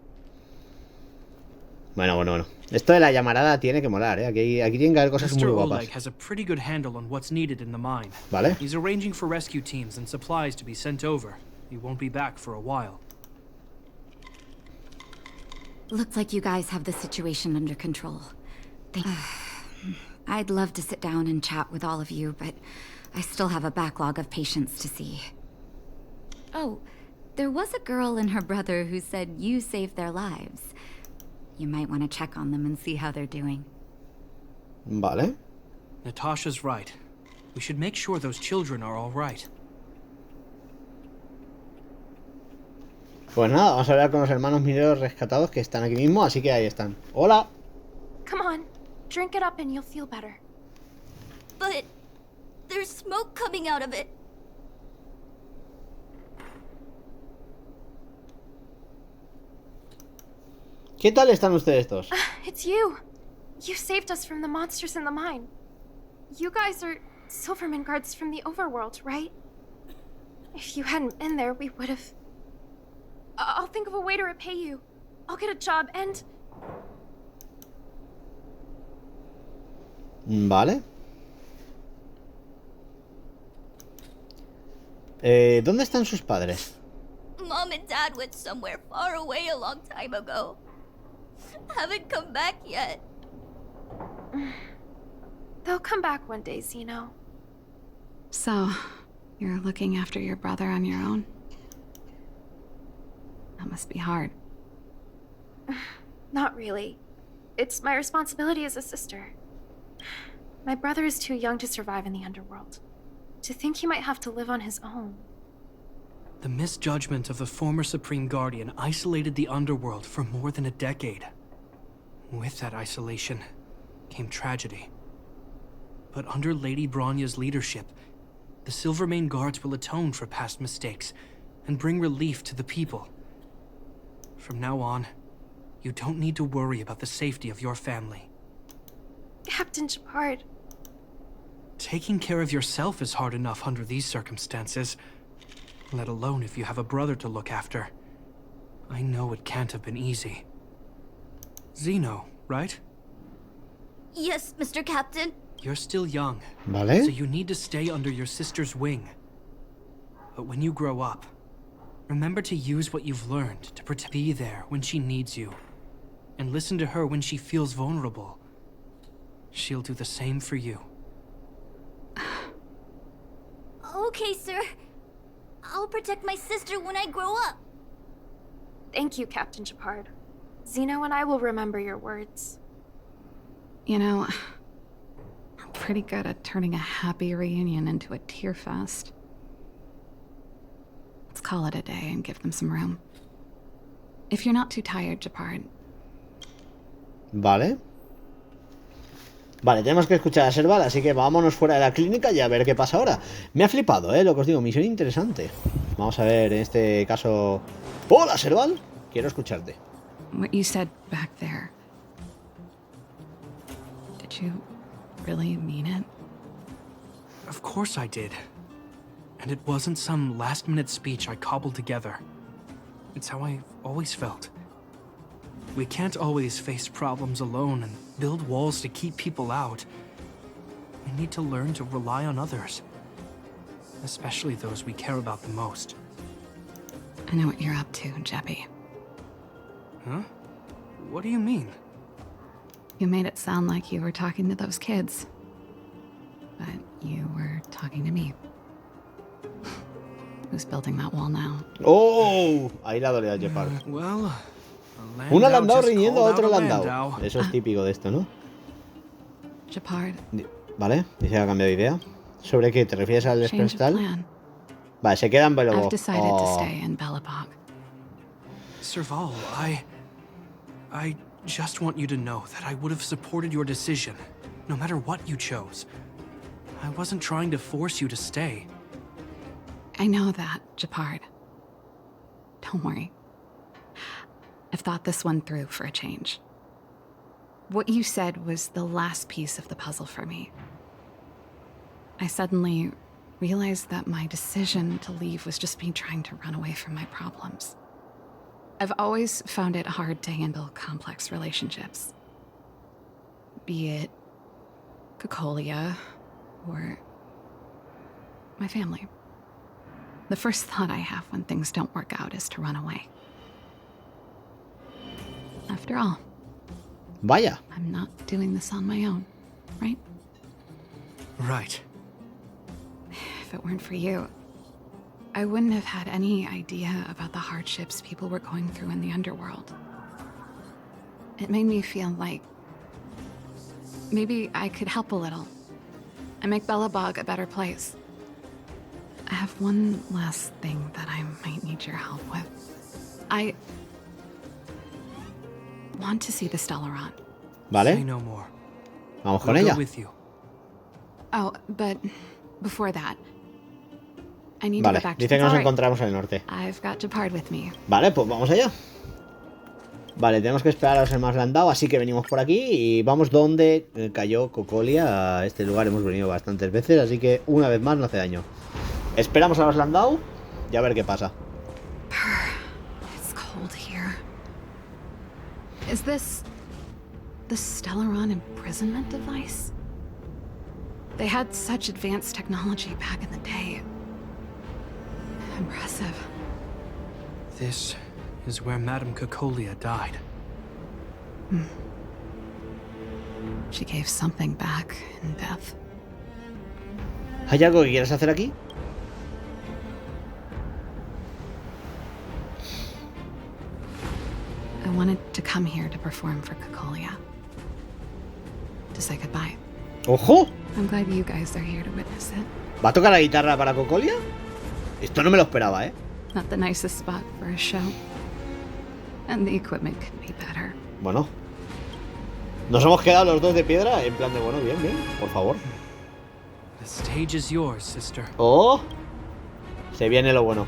A: Bueno. Esto de la llamarada tiene que molar, ¿eh? Aquí tienen que haber cosas muy guapas.
D: has a pretty good handle on what's needed in the mine.
A: ¿Vale?
D: He's arranging for rescue teams and supplies to be sent over. He won't be back for a while.
G: Looks like you guys have the situation under control. I'd love to sit down and chat with all of you, but I still have a backlog of patients to see. Oh, there was a girl and her brother who said you saved their lives. You might want to check on them and see how they're doing.
A: Vale.
D: Natasha's right. We should make sure those children are all right.
A: Pues nada, vamos a hablar con los hermanos mineros rescatados que están aquí mismo, así que ahí están. ¡Hola!
H: Come on, drink it up and you'll feel better.
E: But there's smoke coming out of it.
A: ¿Qué tal están ustedes dos?
H: It's you. You saved us from the monsters in the mine. You guys are Silvermane guards from the overworld, right? If you hadn't been there, we would have... I'll think of a way to repay you. I'll get a job and...
A: Vale. ¿Dónde están sus padres?
E: Mom and Dad went somewhere far away a long time ago. Haven't come back yet.
H: They'll come back one day, Zeno.
B: So, you're looking after your brother on your own? That must be hard.
H: Not really. It's my responsibility as a sister. My brother is too young to survive in the underworld. To think he might have to live on his own.
D: The misjudgment of the former Supreme Guardian isolated the underworld for more than a decade. With that isolation came tragedy. But under Lady Bronya's leadership, the Silvermane Guards will atone for past mistakes and bring relief to the people. From now on, you don't need to worry about the safety of your family.
H: Captain Gepard.
D: Taking care of yourself is hard enough under these circumstances, let alone if you have a brother to look after. I know it can't have been easy. Zeno, right?
E: Yes, Mr. Captain.
D: You're still young,
A: Vale.
D: so you need to stay under your sister's wing. But when you grow up, remember to use what you've learned to be there when she needs you, and listen to her when she feels vulnerable. She'll do the same for you.
E: Okay, sir. I'll protect my sister when I grow up.
H: Thank you, Captain Gepard. Zeno and I will remember your words.
B: You know, I'm pretty good at turning a happy reunion into a tear fest. Let's call it a day and give them some room. If you're not too tired, Gepard.
A: Vale. Vale, tenemos que escuchar a Serval, así que vámonos fuera de la clínica y a ver qué pasa ahora. Me ha flipado, lo que os digo, misión interesante. Vamos a ver, en este caso... ¡Hola, Serval! Quiero escucharte.
B: What you said back there. Did you really mean it?
D: Of course I did. And it wasn't some last-minute speech I cobbled together. It's how I've always felt. We can't always face problems alone and build walls to keep people out. We We need to learn to rely on others. Especially those we care about the most.
B: I know what you're up to, Gepard.
D: Huh? What do you mean?
B: You made it sound like you were talking to those kids. But you were talking to me. Who's building that wall now?
A: ¡Oh! Ahí la dolía Gepard.
D: Well,
A: Un alandao riñendo a otro alandao. Eso es típico de esto, ¿no?
B: Gepard.
A: Vale, dice que ha cambiado de idea. ¿Sobre qué? ¿Te refieres al Expreso Astral? Vale, se queda en Belobog.
B: I've decided to stay in Belobog.
D: Serval, I just want you to know that I would have supported your decision, no matter what you chose. I wasn't trying to force you to stay.
B: I know that, Gepard. Don't worry. I've thought this one through for a change. What you said was the last piece of the puzzle for me. I suddenly realized that my decision to leave was just me trying to run away from my problems. I've always found it hard to handle complex relationships. Be it Cocolia or my family. The first thought I have when things don't work out is to run away. After all,
A: Vaya.
B: I'm not doing this on my own, right?
D: Right.
B: If it weren't for you, I wouldn't have had any idea about the hardships people were going through in the underworld. It made me feel like maybe I could help a little and make Belobog a better place. I have one last thing that I might need your help with. I want to see the Stellaron.
A: Vale.
D: Say no more.
A: Vamos con
D: We'll
A: ella.
D: go with you.
B: Oh, but before that, I need to
A: Vale,
B: go back to
A: dice
B: the
A: que nos
B: Sorry.
A: encontramos en el norte.
B: I've got Gepard with me.
A: Vale, pues vamos allá. Vale, tenemos que esperar a los demás landao, así que venimos por aquí y vamos donde cayó Cocolia. A este lugar hemos venido bastantes veces, así que una vez más no hace daño. Esperamos a los landao y a ver qué pasa.
B: It's cold here. Is this the Stellaron imprisonment device? They had such advanced technology back in the day. Impressive.
D: This is where Madame Cocolia died.
B: She gave something back in death.
A: ¿Hay algo que quieras hacer aquí?
B: I wanted to come here to perform for Cocolia. To say goodbye.
A: ¡Ojo!
B: I'm glad you guys are here to witness it.
A: ¿Va a tocar la guitarra para Cocolia? Esto no me lo esperaba, ¿eh?
B: Not the nicest spot for a show. And the equipment could be better.
A: Bueno. Nos hemos quedado los dos de piedra en plan de, bueno, bien, bien, por favor.
D: The stage is yours, sister.
A: ¡Oh! Se viene lo bueno.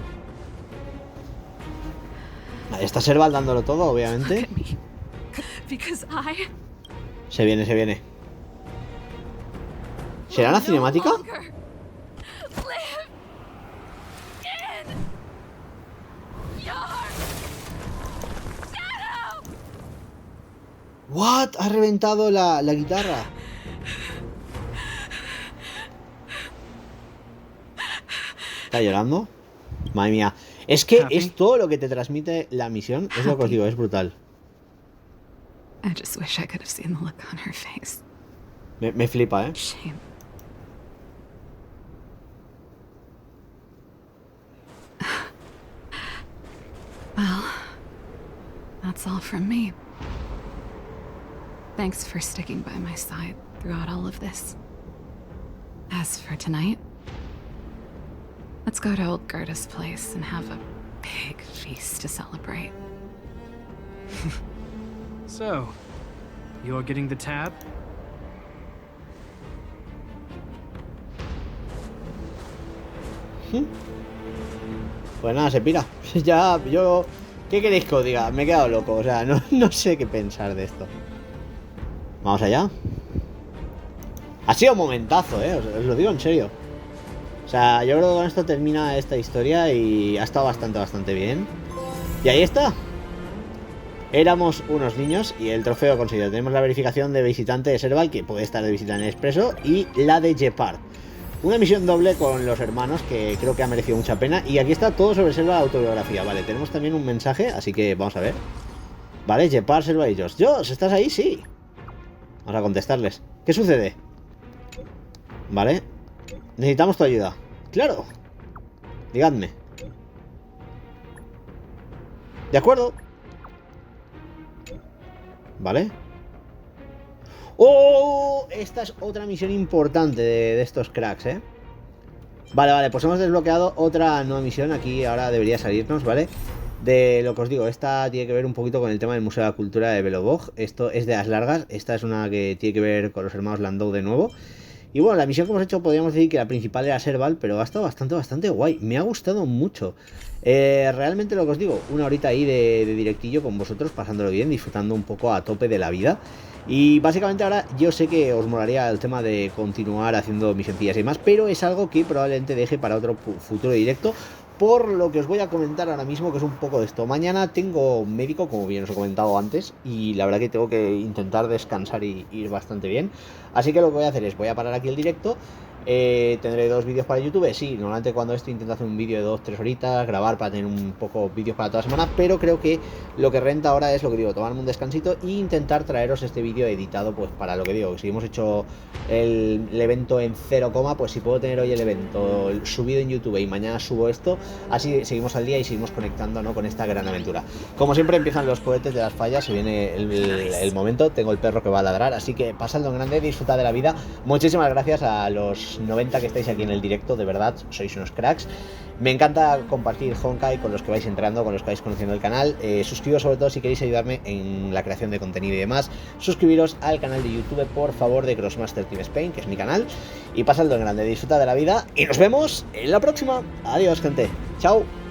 A: Ahí está Serval dándolo todo, obviamente.
B: Look at me. Because I
A: Se viene, se viene. ¿Será la cinemática?
B: no longer live in your shadow.
A: ¿What? Ha reventado la guitarra. ¿Está llorando? Madre mía. Es que es todo lo que te transmite la misión. Es lo que os digo, es brutal.
B: I just wish I could have seen the look on her face.
A: Me flipa, ¿eh?
B: Shame. Well, that's all from me. Thanks for sticking by my side throughout all of this. As for tonight, let's go to old Gerda's place and have a big feast to celebrate.
D: So, you're getting the tab?
A: Pues nada, se pira. Ya, yo... ¿Qué queréis que os diga? Me he quedado loco, o sea, no sé qué pensar de esto. Vamos allá. Ha sido un momentazo, os lo digo en serio. O sea, yo creo que con esto termina esta historia y ha estado bastante bien. Y ahí está. Éramos unos niños y el trofeo conseguido. Tenemos la verificación de visitante de Serval, que puede estar de visita en el Expreso, y la de Gepard. Una misión doble con los hermanos que creo que ha merecido mucha pena. Y aquí está todo sobre Serval, autobiografía. Vale, tenemos también un mensaje, así que vamos a ver. Vale, Gepard, Serval y Josh. Josh, ¿estás ahí? Sí. Vamos a contestarles. ¿Qué sucede? Vale. Necesitamos tu ayuda. Claro. Digadme. De acuerdo. Vale. ¡Oh! Esta es otra misión importante de estos cracks, ¿eh? Vale, pues hemos desbloqueado otra nueva misión. Aquí ahora debería salirnos, ¿vale? De lo que os digo, esta tiene que ver un poquito con el tema del Museo de la Cultura de Belobog. Esto es de las largas. Esta es una que tiene que ver con los hermanos Landau de nuevo. Y bueno, la misión que hemos hecho podríamos decir que la principal era Serval, pero ha estado bastante guay. Me ha gustado mucho. Realmente lo que os digo, una horita ahí de directillo con vosotros, pasándolo bien, disfrutando un poco a tope de la vida. Y básicamente ahora yo sé que os molaría el tema de continuar haciendo misioncillas y demás, pero es algo que probablemente deje para otro futuro directo. Por lo que os voy a comentar ahora mismo, que es un poco de esto. Mañana tengo médico, como bien os he comentado antes, y la verdad que tengo que intentar descansar y ir bastante bien. Así que lo que voy a hacer es, voy a parar aquí el directo. Tendré 2 vídeos para YouTube. Sí, normalmente cuando esto intento hacer un vídeo de 2-3 horitas, grabar para tener un poco vídeos para toda la semana, pero creo que lo que renta ahora es lo que digo, tomarme un descansito e intentar traeros este vídeo editado, pues para lo que digo, que si hemos hecho el evento en 0, pues si puedo tener hoy el evento subido en YouTube y mañana subo esto, así seguimos al día y seguimos conectando, ¿no?, con esta gran aventura. Como siempre empiezan los cohetes de las fallas, se viene el momento, tengo el perro que va a ladrar, así que pasadlo en grande, disfrutad de la vida. Muchísimas gracias a los 90 que estáis aquí en el directo, de verdad, sois unos cracks. Me encanta compartir Honkai con los que vais entrando, con los que vais conociendo el canal. Suscribiros sobre todo si queréis ayudarme en la creación de contenido y demás. Suscribiros al canal de YouTube, por favor, de Crossmaster Team Spain, que es mi canal. Y pasadlo en grande, disfrutad de la vida y nos vemos en la próxima. Adiós, gente. Chao.